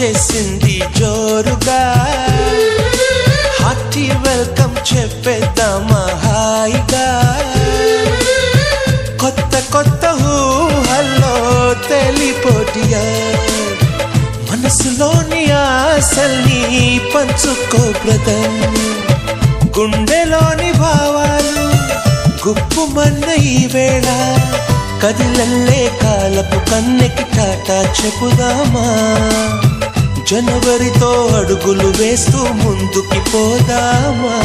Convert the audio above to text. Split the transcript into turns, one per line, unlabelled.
వచ్చేసింది జోరుగా hearty welcome చెప్పేద్దామా హాయిగా కొత్త కొత్త ఊహల్లో తెలిపోటియా మనసులోని ఆశల్ని పంచుకో బ్రదర్ గుండెలోని భావాలు గుప్పుమన్న ఈ వేళ కదిలల్లే కాలపు కన్నెకి టాటా చెప్పుదామా జనవరితో అడుగులు వేస్తూ ముందుకి పోదామా